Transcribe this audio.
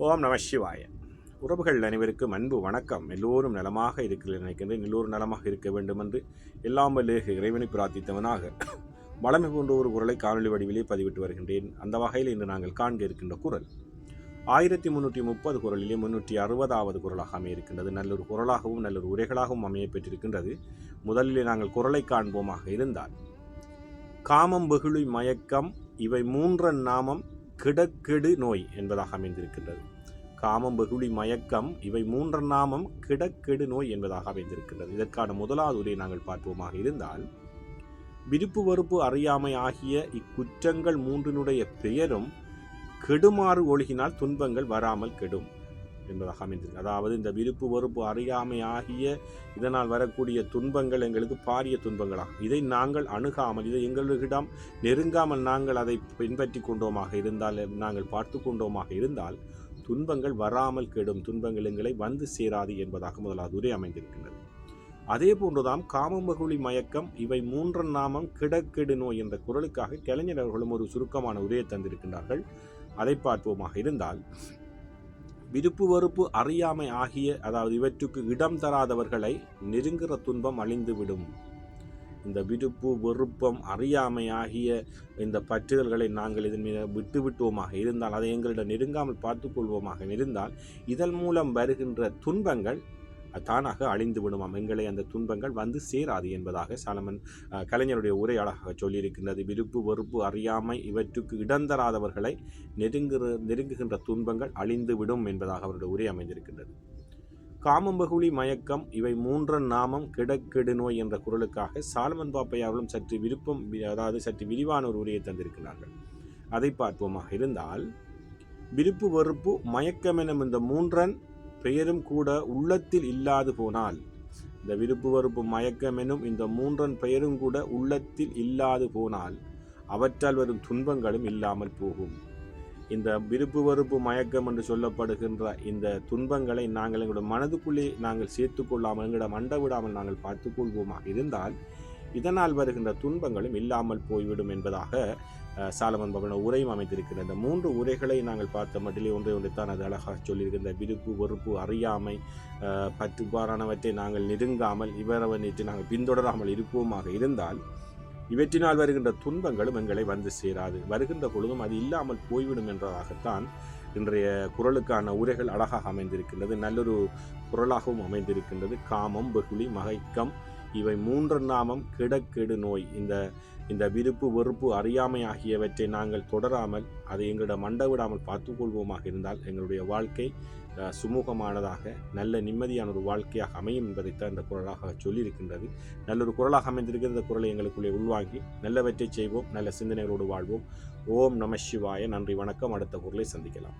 ஓம் நம சிவாய. உறவுகள் அனைவருக்கும் அன்பு வணக்கம். எல்லோரும் நலமாக இருக்கிறேன் நினைக்கின்றேன். எல்லோரும் நலமாக இருக்க வேண்டும் என்று எல்லாம் வல்ல இறைவனை பிரார்த்தித்தவனாக வளமை போன்ற ஒரு குரலை காணொலி வடிவிலே பதிவிட்டு வருகின்றேன். அந்த வகையில் இன்று நாங்கள் காண்க இருக்கின்ற குரல் 1330 குரலிலே 360வது குரலாக அமையிருக்கின்றது. நல்லொரு குரலாகவும் நல்லொரு உரைகளாகவும் அமைய பெற்றிருக்கின்றது. முதலிலே நாங்கள் குரலை காண்போமாக இருந்தால், காமம், வெகுளி, மயக்கம் இவை மூன்றன் நாமம் கிடக்கெடு நோய் என்பதாக அமைந்திருக்கின்றது. காமம், வெகுளி, மயக்கம் இவை மூன்றன் நாமம் கிடக்கெடு நோய் என்பதாக அமைந்திருக்கின்றது. இதற்கான முதலாவது உரையை நாங்கள் பார்ப்போமாக இருந்தால், விருப்பு வெறுப்பு அறியாமை ஆகிய இக்குற்றங்கள் மூன்றினுடைய பெயரும் கெடுமாறு ஒழுகினால் துன்பங்கள் வராமல் கெடும் என்பதாக அமைந்திருக்கு. அதாவது இந்த விருப்பு வெறுப்பு அறியாமை ஆகிய இதனால் வரக்கூடிய துன்பங்கள் எங்களுக்கு பாரிய துன்பங்களாகும். இதை நாங்கள் அணுகாமல், இதை எங்களிடம் நெருங்காமல் நாங்கள் அதை பின்பற்றி கொண்டோமாக இருந்தால், நாங்கள் பார்த்து கொண்டோமாக இருந்தால் துன்பங்கள் வராமல் கெடும், துன்பங்கள் எங்களை வந்து சேராது என்பதாக முதலாவது உரை அமைந்திருக்கின்றது. அதே போன்றுதான் காமம், வெகுளி, மயக்கம் இவை மூன்றன் நாமம் கிடக்கெடு நோய் என்ற குரலுக்காக கலைஞர் அவர்களும் ஒரு சுருக்கமான உரையை தந்திருக்கின்றார்கள். அதை பார்ப்போமாக இருந்தால், விருப்பு வெறுப்பு அறியாமை ஆகிய, அதாவது இவற்றுக்கு இடம் தராதவர்களை நெருங்குகிற துன்பம் அழிந்துவிடும். இந்த விருப்பு வெறுப்பம் அறியாமை ஆகிய இந்த பற்றுதல்களை நாங்கள் இதன் மீது விட்டுவிட்டோமாக இருந்தால், அதை எங்களிடம் நெருங்காமல் பார்த்து கொள்வோமாக இருந்தால், இதன் மூலம் வருகின்ற துன்பங்கள் தானாக அழிந்து விடுமாம். எங்களை அந்த துன்பங்கள் வந்து சேராது என்பதாக கலைஞருடைய உரை அழகாக சொல்லியிருக்கின்றது. விருப்பு வெறுப்பு அறியாமை இவற்றுக்கு இடந்தராதவர்களை நெருங்குகின்ற துன்பங்கள் அழிந்து விடும் என்பதாக அவருடைய உரை அமைந்திருக்கின்றது. காமம், வெகுளி, மயக்கம் இவை மூன்றன் நாமம் கிடக்கெடு நோய் என்ற குரலுக்காக சாலமன் பாப்பையாவிலும் சற்று விரிவான ஒரு உரையை தந்திருக்கிறார்கள். அதை பார்ப்போமாக இருந்தால், விருப்பு வெறுப்பு மயக்கம் எனும் இந்த மூன்றன் பெயரும் கூட உள்ளத்தில் இல்லாது போனால், இந்த விருப்பு வெறுப்பு மயக்கம் எனும் இந்த மூன்றன் பெயரும் கூட உள்ளத்தில் இல்லாது போனால் அவற்றால் வரும் துன்பங்களும் இல்லாமல் போகும். இந்த விருப்பு வெறுப்பு மயக்கம் என்று சொல்லப்படுகின்ற இந்த துன்பங்களை நாங்கள் எங்களுடைய மனதுக்குள்ளே நாங்கள் சேர்த்து கொள்ளாமல், எங்களிடம் அண்ட விடாமல் நாங்கள் பார்த்து கொள்வோமாக இருந்தால் இதனால் வருகின்ற துன்பங்களும் இல்லாமல் போய்விடும் என்பதாக சாலமன் பாப்பா உரையும் அமைத்திருக்கிற இந்த மூன்று உரைகளை நாங்கள் பார்த்த மட்டிலே ஒன்றைத்தான் அது அழகாக சொல்லியிருக்கின்ற விருப்பு வெறுப்பு அறியாமை பற்றுப்பாரானவற்றை நாங்கள் நெருங்காமல் இவரவற்றை நாங்கள் பின்தொடராமல் இருப்போமாக இருந்தால் இவற்றினால் வருகின்ற துன்பங்களும் எங்களை வந்து சேராது, வருகின்ற பொழுதும் அது இல்லாமல் போய்விடும் என்பதாகத்தான் இன்றைய குரலுக்கான உரைகள் அழகாக அமைந்திருக்கின்றது. நல்லொரு குரலாகவும் அமைந்திருக்கின்றது. காமம், வெகுளி, மயக்கம் இவை மூன்றன் நாமம் கிடக்கெடு நோய். இந்த விருப்பு வெறுப்பு அறியாமை ஆகியவற்றை நாங்கள் தொடராமல், அதை எங்களிடம் மண்ட விடாமல் பார்த்து கொள்வோமாக இருந்தால் எங்களுடைய வாழ்க்கை சுமூகமானதாக நல்ல நிம்மதியான ஒரு வாழ்க்கையாக அமையும் என்பதைத்தான் இந்த குரலாக சொல்லியிருக்கின்றது. நல்லொரு குரலாக அமைந்திருக்கிற இந்த குரலை எங்களுக்குள்ளே உள்வாங்கி நல்லவற்றை செய்வோம், நல்ல சிந்தனைகளோடு வாழ்வோம். ஓம் நம சிவாய. நன்றி, வணக்கம். அடுத்த குரலை சந்திக்கலாம்.